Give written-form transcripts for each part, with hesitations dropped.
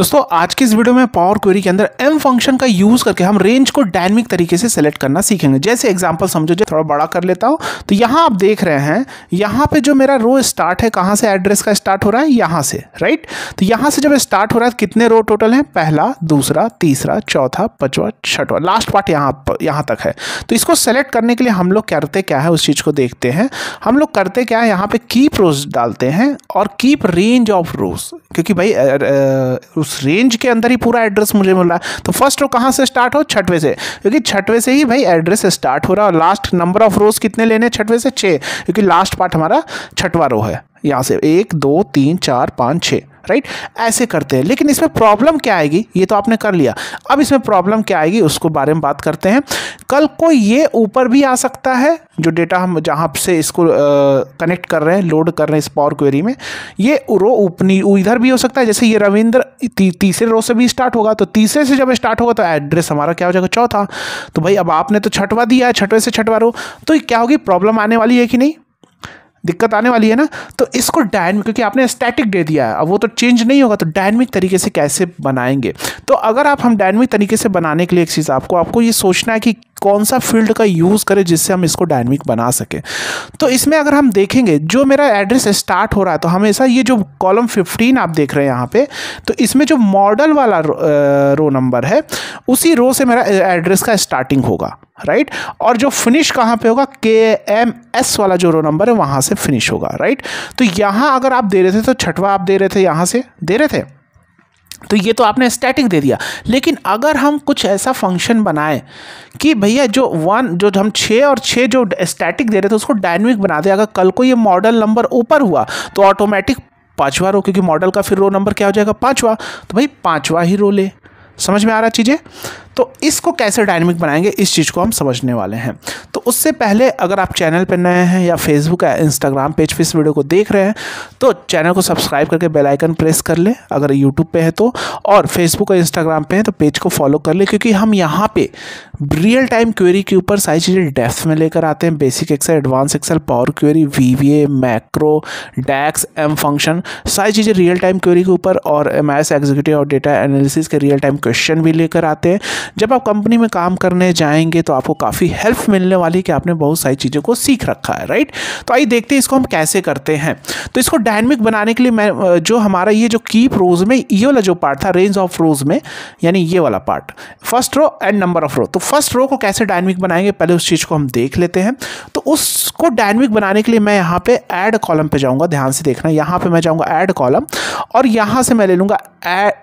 दोस्तों आज की इस वीडियो में पावर क्वेरी के अंदर एम फंक्शन का यूज करके हम रेंज को डायनेमिक तरीके से सेलेक्ट करना सीखेंगे। जैसे एग्जांपल समझो, जो थोड़ा बड़ा कर लेता हूं तो यहां आप देख रहे हैं, यहां पे जो मेरा रो स्टार्ट है, कहां से एड्रेस का स्टार्ट हो रहा है, यहां से, राइट। तो यहां से जब स्टार्ट हो रहा है कितने रो टोटल हैं, पहला, दूसरा, तीसरा, चौथा, पांचवा, छठवा, लास्ट पार्ट यहां तक है। तो इसको सेलेक्ट करने के लिए हम लोग करते क्या है, उस चीज को देखते हैं। हम लोग करते क्या है, यहाँ पे कीप रोज डालते हैं और कीप रेंज ऑफ रोज, क्योंकि भाई उस रेंज के अंदर ही पूरा एड्रेस मुझे मिल रहा है। तो फर्स्ट रो कहाँ से स्टार्ट हो, छठवें से, क्योंकि छठवें से ही भाई एड्रेस स्टार्ट हो रहा है। और लास्ट नंबर ऑफ रोज कितने लेने, छठवें से 6, क्योंकि लास्ट पार्ट हमारा छठवा रो है। यहाँ से 1 2 3 4 5 6, राइट। ऐसे करते हैं। लेकिन इसमें प्रॉब्लम क्या आएगी, ये तो आपने कर लिया, अब इसमें प्रॉब्लम क्या आएगी उसको बारे में बात करते हैं। कल को ये ऊपर भी आ सकता है, जो डेटा हम जहाँ से इसको कनेक्ट कर रहे हैं, लोड कर रहे हैं इस पावर क्वेरी में, ये रो इधर भी हो सकता है। जैसे ये रविंद्र तीसरे रो से भी स्टार्ट होगा, तो तीसरे से जब स्टार्ट होगा तो एड्रेस हमारा क्या हो जाएगा, चौथा। तो भाई अब आपने तो छठवा दिया है, छठवें से छठवा रो, तो क्या होगी, प्रॉब्लम आने वाली है कि नहीं, दिक्कत आने वाली है ना। तो इसको डायनेमिक, क्योंकि आपने स्टैटिक दे दिया है, अब वो तो चेंज नहीं होगा, तो डायनेमिक तरीके से कैसे बनाएंगे। तो अगर हम डायनेमिक तरीके से बनाने के लिए एक चीज़ आपको ये सोचना है कि कौन सा फील्ड का यूज़ करें जिससे हम इसको डायनेमिक बना सकें। तो इसमें अगर हम देखेंगे, जो मेरा एड्रेस स्टार्ट हो रहा है, तो हमेशा ये जो कॉलम 15 आप देख रहे हैं यहाँ पे, तो इसमें जो मॉडल वाला रो नंबर है, उसी रो से मेरा एड्रेस का स्टार्टिंग होगा, राइट। और जो फिनिश कहाँ पे होगा, KMS वाला जो रो नंबर है वहाँ से फिनिश होगा, राइट। तो यहाँ अगर आप दे रहे थे तो छठवा आप दे रहे थे, यहाँ से दे रहे थे, तो ये तो आपने स्टैटिक दे दिया। लेकिन अगर हम कुछ ऐसा फंक्शन बनाएं कि भैया जो हम 6 और 6 जो स्टैटिक दे रहे थे उसको डायनेमिक बना दे, अगर कल को ये मॉडल नंबर ऊपर हुआ तो ऑटोमेटिक पांचवा रो, क्योंकि मॉडल का फिर रो नंबर क्या हो जाएगा, पांचवा, तो भाई पांचवा ही रो ले। समझ में आ रहा चीज़ें। तो इसको कैसे डायनेमिक बनाएंगे, इस चीज़ को हम समझने वाले हैं। तो उससे पहले अगर आप चैनल पर नए हैं या फेसबुक या इंस्टाग्राम पेज पे इस वीडियो को देख रहे हैं, तो चैनल को सब्सक्राइब करके बेल आइकन प्रेस कर ले, अगर यूट्यूब पे है तो, और फेसबुक और इंस्टाग्राम पे है तो पेज को फॉलो कर ले, क्योंकि हम यहाँ पे रियल टाइम क्वेरी के ऊपर सारी चीज़ें डेप्थ में लेकर आते हैं। Basic Excel, advance Excel, power query, VBA, macro, DAX, M function, सारी चीज़ें रियल टाइम क्वेरी के ऊपर, और MS एग्जीक्यूटिव और डेटा एनालिसिस के रियल टाइम क्वेश्चन भी लेकर आते हैं। जब आप कंपनी में काम करने जाएंगे तो आपको काफ़ी हेल्प मिलने वाली कि आपने बहुत सारी चीज़ों को सीख रखा है, राइट। तो आइए देखते हैं इसको हम कैसे करते हैं। तो इसको डायनेमिक बनाने के लिए मैं जो हमारा ये जो कीप रोज में ये वाला जो पार्ट था, रेंज ऑफ रोज में, यानी ये वाला part, first row and number of row, तो फर्स्ट रो को कैसे डायनेमिक बनाएंगे पहले उस चीज़ को हम देख लेते हैं। तो उसको डायनेमिक बनाने के लिए मैं यहाँ पे ऐड कॉलम पे जाऊँगा, ध्यान से देखना, यहाँ पे मैं जाऊँगा ऐड कॉलम, और यहाँ से मैं ले लूँगा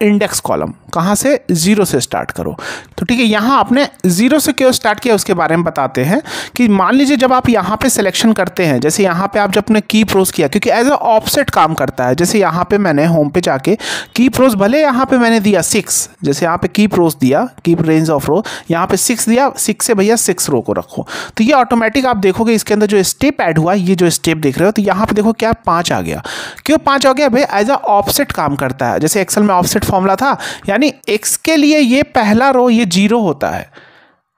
इंडेक्स कॉलम। कहाँ से, 0 से स्टार्ट करो। तो ठीक है, यहाँ आपने 0 से क्यों स्टार्ट किया उसके बारे में बताते हैं। कि मान लीजिए जब आप यहाँ पे सिलेक्शन करते हैं, जैसे यहाँ पे आप जब अपने कीप रोज किया, क्योंकि एज अ ऑफसेट काम करता है। जैसे यहाँ पे मैंने होम पे जाके कीप रोज, भले यहाँ पे मैंने दिया 6, जैसे यहाँ पे कीप रोज दिया, कीप रेंज ऑफ रो, यहाँ पे 6 दिया, 6 से भैया 6 रो को रखो, तो ये ऑटोमेटिक आप देखोगे इसके अंदर जो स्टेप ऐड हुआ, ये जो स्टेप देख रहे हो, तो यहाँ पे देखो क्या 5 आ गया। क्यों 5 आ गया भाई, एज अ ऑफसेट काम करता है। जैसे एक्सेल में ऑफसेट फॉर्मूला था, यानी x के लिए ये पहला रो ये 0 होता है,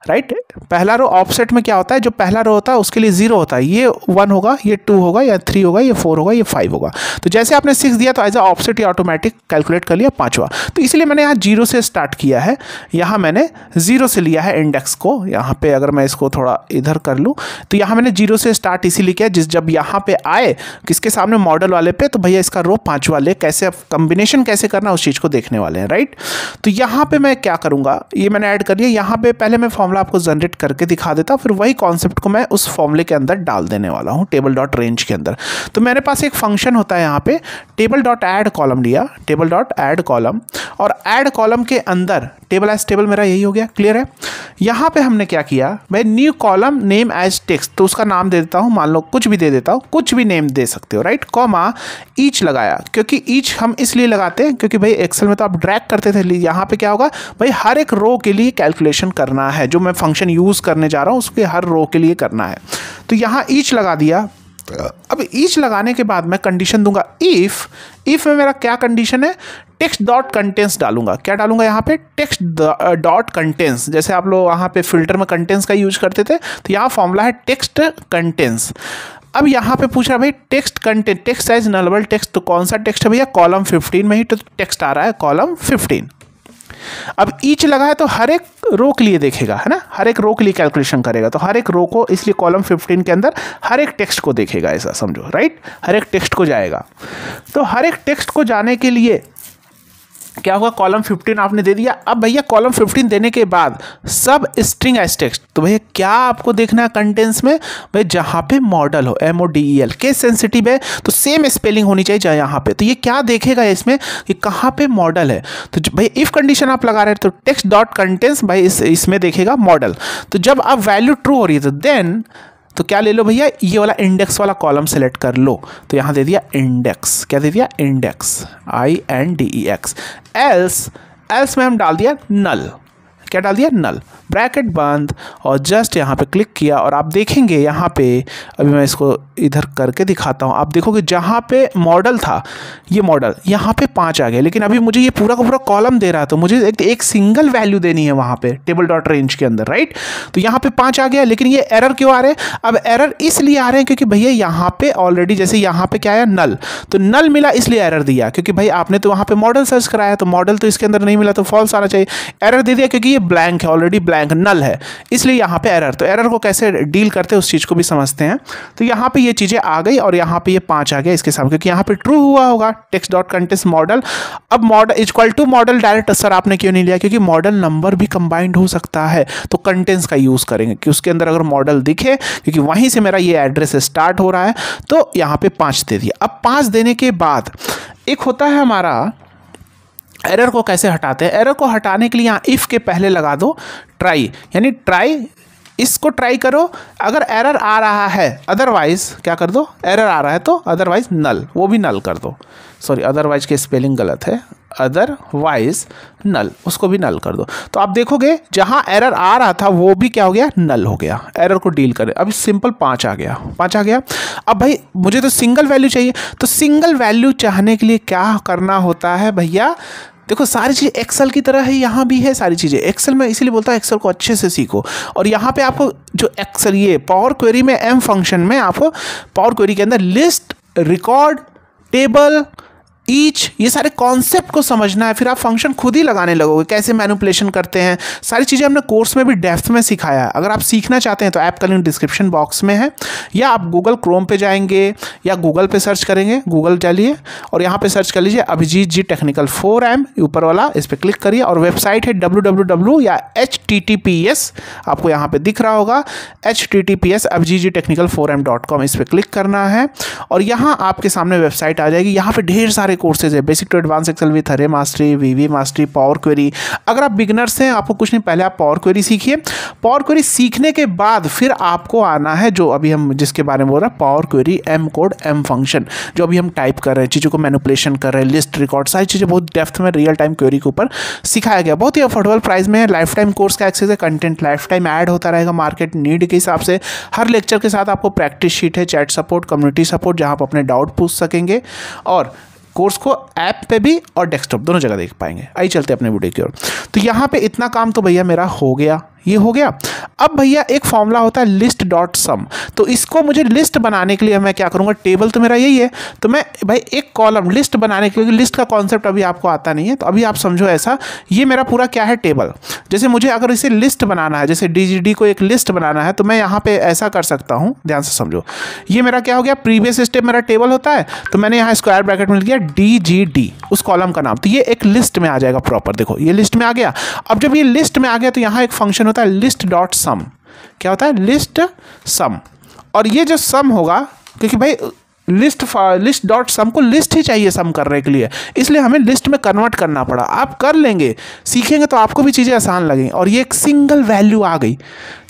राइट। पहला रो ऑफसेट में क्या होता है, जो पहला रो होता है उसके लिए 0 होता है, ये 1 होगा, ये 2 होगा, या 3 होगा, ये 4 होगा, ये 5 होगा। तो जैसे आपने 6 दिया तो एज अ ऑफसेट ये ऑटोमेटिक कैलकुलेट कर लिया पांचवा। तो इसलिए मैंने यहाँ 0 से स्टार्ट किया है, यहाँ मैंने 0 से लिया है इंडेक्स को। यहाँ पे अगर मैं इसको थोड़ा इधर कर लूँ तो यहाँ मैंने 0 से स्टार्ट इसीलिए किया, जब यहाँ पे आए किसके सामने, मॉडल वाले पे, तो भैया इसका रो पांचवा ले, कैसे कॉम्बिनेशन कैसे करना उस चीज़ को देखने वाले हैं, राइट। तो यहाँ पे मैं क्या करूँगा, ये मैंने ऐड कर लिया। यहाँ पे पहले मैं फॉर्मूला आपको जनरेट करके दिखा देता हूं, फिर वही कॉन्सेप्ट को मैं उस फॉर्मूले के अंदर डाल देने वाला हूं, टेबल डॉट रेंज के अंदर। तो मेरे पास एक फंक्शन होता है यहाँ पे, टेबल डॉट ऐड कॉलम लिया, टेबल डॉट ऐड कॉलम, और ऐड कॉलम के अंदर टेबल एज टेबल मेरा यही हो गया, क्लियर है। यहाँ पे हमने क्या किया, भाई new column name as text, तो उसका नाम दे देता हूँ, मान लो कुछ भी दे देता हूँ, कुछ भी नेम दे सकते हो, राइट। कॉमा ईच लगाया, क्योंकि ईच हम इसलिए लगाते हैं क्योंकि भाई एक्सेल में तो आप ड्रैग करते थे, यहाँ पे क्या होगा भाई, हर एक रो के लिए कैलकुलेशन करना है, जो मैं फंक्शन यूज करने जा रहा हूं उसके हर रो के लिए करना है। तो यहां ईच लगा दिया। अब ईच लगाने के बाद मैं कंडीशन दूंगा इफ में मेरा क्या कंडीशन है, टेक्स्ट डॉट कंटेंट्स डालूंगा। क्या डालूंगा यहाँ पे, टेक्स्ट डॉट कंटेंट्स। जैसे आप लोग वहाँ पे फिल्टर में कंटेंट्स का यूज करते थे, तो यहाँ फॉर्मूला है टेक्स्ट कंटेंट्स। अब यहाँ पे पूछ रहा है भाई text content, text size nullable text, तो कौन सा टेक्स्ट है भैया, कॉलम 15 में ही तो टेक्स्ट आ रहा है, कॉलम 15। अब ईच लगा है तो हर एक रो के लिए देखेगा, है ना, हर एक रो के लिए कैलकुलेशन करेगा, तो हर एक रो को, इसलिए कॉलम 15 के अंदर हर एक टेक्स्ट को देखेगा, ऐसा समझो, राइट, हर एक टेक्स्ट को जाएगा। तो हर एक टेक्स्ट को जाने के लिए क्या होगा, कॉलम 15 आपने दे दिया। अब भैया कॉलम 15 देने के बाद सब स्ट्रिंग एज टेक्स्ट, तो भैया क्या आपको देखना है कंटेंट्स में, भाई जहाँ पे मॉडल हो, MODEL, केस सेंसिटिव है तो सेम स्पेलिंग होनी चाहिए यहाँ पे। तो ये क्या देखेगा इसमें कि कहाँ पे मॉडल है, तो भाई इफ कंडीशन आप लगा रहे हैं तो टेक्स्ट डॉट कंटेंट्स भाई इसमें देखेगा मॉडल। तो जब अब वैल्यू ट्रू हो रही है तो देन तो क्या ले लो भैया, ये वाला इंडेक्स वाला कॉलम सेलेक्ट कर लो। तो यहाँ दे दिया इंडेक्स, क्या दे दिया, इंडेक्स, INDEX। एल्स में हम डाल दिया नल, क्या डाल दिया, नल, ब्रैकेट बंद, और जस्ट यहाँ पे क्लिक किया और आप देखेंगे यहाँ पे, अभी मैं इसको इधर करके दिखाता हूँ, आप देखोगे जहाँ पे मॉडल था, ये मॉडल यहाँ पे 5 आ गया, लेकिन अभी मुझे ये पूरा का पूरा कॉलम दे रहा है, तो मुझे एक सिंगल वैल्यू देनी है वहाँ पे टेबल डॉट रेंज के अंदर, राइट। तो यहाँ पे 5 आ गया, लेकिन ये एरर क्यों आ रहे हैं, अब एरर इसलिए आ रहे हैं क्योंकि भैया यहाँ पे ऑलरेडी जैसे यहाँ पे क्या आया, नल, तो नल मिला इसलिए एरर दिया, क्योंकि भाई आपने तो वहाँ पे मॉडल सर्च कराया, तो मॉडल तो इसके अंदर नहीं मिला, तो फॉल्स आना चाहिए, एरर दे दिया क्योंकि ये ब्लैंक है, ऑलरेडी ब्लैंक नल है, इसलिए यहाँ पे एरर। तो एरर को कैसे डील करते हैं उस चीज़ को भी समझते हैं। तो यहाँ पे ये चीज़ें आ गई और यहाँ पे ये 5 आ गया इसके सामने, क्योंकि यहाँ पे ट्रू हुआ होगा टेक्स्ट डॉट कंटेंट्स मॉडल। अब model equal to model direct sir आपने क्यों नहीं लिया, क्योंकि मॉडल नंबर भी कंबाइंड हो सकता है, तो कंटेंट्स का यूज़ करेंगे कि उसके अंदर अगर मॉडल दिखे, क्योंकि वहीं से मेरा ये एड्रेस स्टार्ट हो रहा है, तो यहाँ पे 5 दे दिया। अब 5 देने के बाद एक होता है हमारा, एरर को कैसे हटाते हैं, एरर को हटाने के लिए यहाँ इफ़ के पहले लगा दो ट्राई, यानी ट्राई, इसको ट्राई करो, अगर एरर आ रहा है, अदरवाइज क्या कर दो, एरर आ रहा है तो अदरवाइज नल, वो भी नल कर दो, सॉरी अदरवाइज की स्पेलिंग गलत है, अदरवाइज नल, उसको भी नल कर दो। तो आप देखोगे जहाँ एरर आ रहा था वो भी क्या हो गया, नल हो गया। एरर को डील करें, अभी सिंपल 5 आ गया, 5 आ गया। अब भाई मुझे तो सिंगल वैल्यू चाहिए, तो सिंगल वैल्यू चाहने के लिए क्या करना होता है भैया, देखो सारी चीज़ एक्सेल की तरह है, यहाँ भी है सारी चीज़ें एक्सेल में, इसीलिए बोलता है एक्सेल को अच्छे से सीखो। और यहाँ पे आपको जो एक्सेल, ये पावर क्वेरी में एम फंक्शन में आपको पावर क्वेरी के अंदर लिस्ट, रिकॉर्ड, टेबल, ईच, ये सारे कॉन्सेप्ट को समझना है, फिर आप फंक्शन खुद ही लगाने लगोगे, कैसे मैनिपुलेशन करते हैं, सारी चीज़ें हमने कोर्स में भी डेप्थ में सिखाया है। अगर आप सीखना चाहते हैं तो ऐप का लिंक डिस्क्रिप्शन बॉक्स में है, या आप गूगल क्रोम पे जाएंगे या गूगल पे सर्च करेंगे, गूगल डालिए और यहाँ पे सर्च कर लीजिए अभिजीत जी टेक्निकल 4M, ऊपर वाला, इस पर क्लिक करिए, और वेबसाइट है www या HTTPS, आपको यहाँ पे दिख रहा होगा HTTPS abhijitechnical4m.com, इस पर क्लिक करना है और यहाँ आपके सामने वेबसाइट आ जाएगी। यहाँ पे ढेर सारे कोर्सेज है, basic to advance Excel with अरे mastery, VB mastery, power query. अगर आप बिगनर्स हैं, आपको कुछ नहीं, पहले आप पावर क्वेरी सीखिए। पावर क्वेरी सीखने के बाद फिर आपको आना है जो अभी हम जिसके बारे में बोल रहे हैं, power query M code M function, जो अभी हम टाइप कर रहे हैं, चीज़ों को मैनिपुलेशन कर रहे हैं, लिस्ट, रिकॉर्ड, सारी चीज़ें बहुत डेप्थ में रियल टाइम क्वेरी के ऊपर सिखाया गया। बहुत ही अफोर्डेबल प्राइस में है, लाइफ टाइम कोर्स का एक्सेस है, कंटेंट लाइफ टाइम ऐड होता रहेगा मार्केट नीड के हिसाब से। हर लेक्चर के साथ आपको प्रैक्टिस शीट है, चैट सपोर्ट, कम्युनिटी सपोर्ट, जहाँ आप अपने डाउट पूछ सकेंगे और कोर्स को ऐप पे भी और डेस्कटॉप दोनों जगह देख पाएंगे। आइए चलते अपने वीडियो की ओर। तो यहाँ पे इतना काम तो भैया मेरा हो गया, ये हो गया। अब भैया एक फॉर्मूला होता है लिस्ट डॉट सम, तो इसको मुझे लिस्ट बनाने के लिए मैं क्या करूँगा, टेबल तो मेरा यही है, तो मैं भाई एक कॉलम लिस्ट बनाने के लिए, लिस्ट का कॉन्सेप्ट अभी आपको आता नहीं है, तो अभी आप समझो ऐसा, ये मेरा पूरा क्या है, टेबल। जैसे मुझे अगर इसे लिस्ट बनाना है, जैसे DGD को एक लिस्ट बनाना है, तो मैं यहाँ पे ऐसा कर सकता हूँ, ध्यान से समझो। ये मेरा क्या हो गया, प्रीवियस स्टेप मेरा टेबल होता है, तो मैंने यहाँ स्क्वायर ब्रैकेट में लिख दिया DGD, उस कॉलम का नाम, तो ये एक लिस्ट में आ जाएगा प्रॉपर। देखो ये लिस्ट में आ गया। अब जब ये लिस्ट में आ गया तो यहाँ एक फंक्शन होता है लिस्ट डॉट सम। क्या होता है, लिस्ट सम। और ये जो सम होगा, क्योंकि भाई लिस्ट डॉट सम को लिस्ट ही चाहिए सम करने के लिए, इसलिए हमें लिस्ट में कन्वर्ट करना पड़ा। आप कर लेंगे, सीखेंगे तो आपको भी चीज़ें आसान लगेंगी। और ये एक सिंगल वैल्यू आ गई,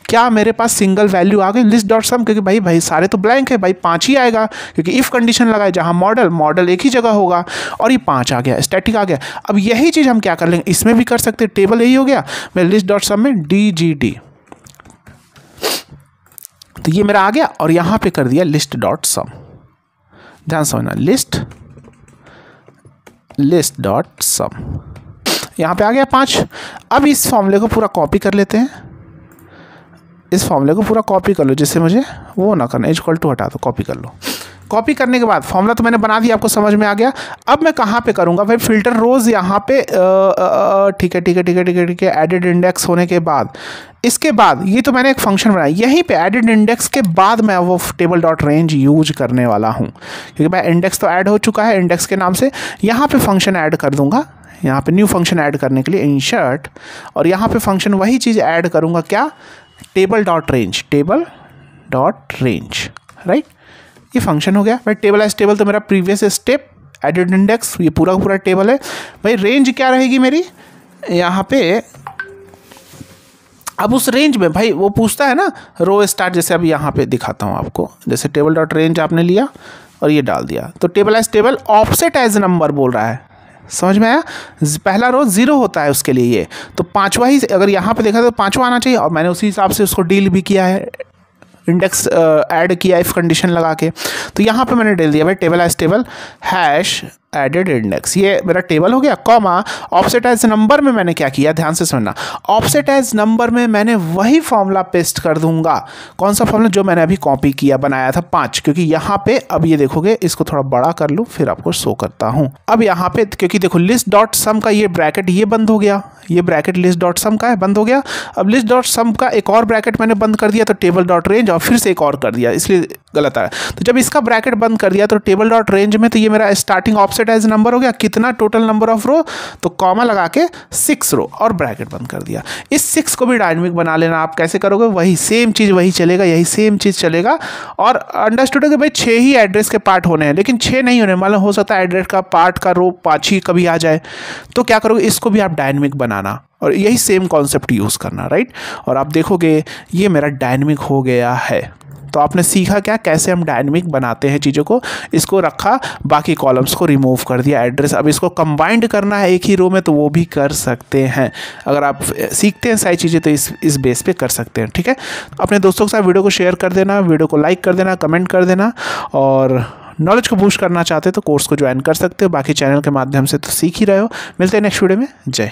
क्या मेरे पास सिंगल वैल्यू आ गई लिस्ट डॉट सम, क्योंकि भाई सारे तो ब्लैंक है, भाई 5 ही आएगा, क्योंकि इफ़ कंडीशन लगाए जहाँ मॉडल एक ही जगह होगा, और ये 5 आ गया, स्टैटिक आ गया। अब यही चीज़ हम क्या कर लेंगे, इसमें भी कर सकते हैं, टेबल यही हो गया, मैं लिस्ट डॉट सम में DGD, तो ये मेरा आ गया, और यहाँ पे कर दिया लिस्ट डॉट सम। ध्यान समझना, लिस्ट डॉट सम, यहाँ पे आ गया 5। अब इस फॉर्मूले को पूरा कॉपी कर लेते हैं, इस फॉर्मूले को पूरा कॉपी कर लो, जिससे मुझे वो ना करना, इक्वल टू हटा दो, कॉपी कर लो। कॉपी करने के बाद फॉर्मूला तो मैंने बना दिया, आपको समझ में आ गया। अब मैं कहाँ पे करूँगा भाई, फिल्टर रोज यहाँ पे ठीक है, एडेड इंडेक्स होने के बाद, इसके बाद ये तो मैंने एक फंक्शन बनाया, यहीं पे एडेड इंडेक्स के बाद मैं वो टेबल डॉट रेंज यूज करने वाला हूँ, क्योंकि मैं इंडेक्स तो ऐड हो चुका है इंडेक्स के नाम से। यहाँ पे फंक्शन ऐड कर दूंगा, यहाँ पे न्यू फंक्शन ऐड करने के लिए इंसर्ट, और यहाँ पे फंक्शन वही चीज़ ऐड करूँगा, क्या, टेबल डॉट रेंज, राइट। ये फंक्शन हो गया भाई। टेबल एज टेबल तो मेरा प्रीवियस स्टेप, एडेड इंडेक्स, ये पूरा का पूरा टेबल है भाई। रेंज क्या रहेगी मेरी यहाँ पे, अब उस रेंज में भाई वो पूछता है ना रो स्टार्ट, जैसे अभी यहाँ पे दिखाता हूँ आपको, जैसे टेबल डॉट रेंज आपने लिया और ये डाल दिया, तो table as table offset as number बोल रहा है, समझ में आया। पहला रो 0 होता है उसके लिए, ये तो पांचवा ही, अगर यहाँ पे देखा तो पांचवा आना चाहिए, और मैंने उसी हिसाब से उसको डील भी किया है, इंडेक्स ऐड किया इफ कंडीशन लगा के। तो यहाँ पे मैंने डाल दिया भाई table as table hash added index, ये मेरा टेबल हो गया, कॉमा ऑफसेट एज नंबर में मैंने क्या किया, ध्यान से समझना, ऑफसेट एज नंबर में मैंने वही फॉर्मूला पेस्ट कर दूंगा। कौन सा फॉर्मूला, जो मैंने अभी कॉपी किया, बनाया था 5, क्योंकि यहाँ पे अब ये देखोगे, इसको थोड़ा बड़ा कर लूँ फिर आपको शो करता हूँ। अब यहाँ पे क्योंकि देखो लिस्ट डॉट सम का ये ब्रैकेट ये बंद हो गया, ये ब्रैकेट लिस्ट डॉट सम का है, बंद हो गया। अब लिस्ट डॉट सम का एक और ब्रैकेट मैंने बंद कर दिया, तो टेबल डॉट रेंज, और फिर से एक और कर दिया, इसलिए गलत आया। तो जब इसका ब्रैकेट बंद कर दिया तो टेबल डॉट रेंज में, तो ये मेरा स्टार्टिंग ऑफसेट एज नंबर हो गया, कितना टोटल नंबर ऑफ रो, तो कॉमा लगा के 6 रो और ब्रैकेट बंद कर दिया। इस 6 को भी डायनेमिक बना लेना। आप कैसे करोगे, वही सेम चीज़ वही चलेगा, यही सेम चीज़ चलेगा। और अंडरस्टूड है कि भाई 6 ही एड्रेस के पार्ट होने हैं, लेकिन 6 नहीं होने, मालूम हो सकता है एड्रेस का पार्ट का रो 5 ही कभी आ जाए, तो क्या करोगे, इसको भी आप डायनेमिक बनाना और यही सेम कॉन्सेप्ट यूज़ करना, राइट। और आप देखोगे ये मेरा डायनेमिक हो गया है। तो आपने सीखा क्या, कैसे हम डायनेमिक बनाते हैं चीज़ों को, इसको रखा, बाकी कॉलम्स को रिमूव कर दिया, एड्रेस। अब इसको कंबाइंड करना है एक ही रो में, तो वो भी कर सकते हैं। अगर आप सीखते हैं सारी चीज़ें तो इस बेस पे कर सकते हैं, ठीक है। अपने दोस्तों के साथ वीडियो को शेयर कर देना, वीडियो को लाइक कर देना, कमेंट कर देना, और नॉलेज को बूस्ट करना चाहते हो तो कोर्स को ज्वाइन कर सकते हो, बाकी चैनल के माध्यम से तो सीख ही रहे हो। मिलते हैं नेक्स्ट वीडियो में, जय।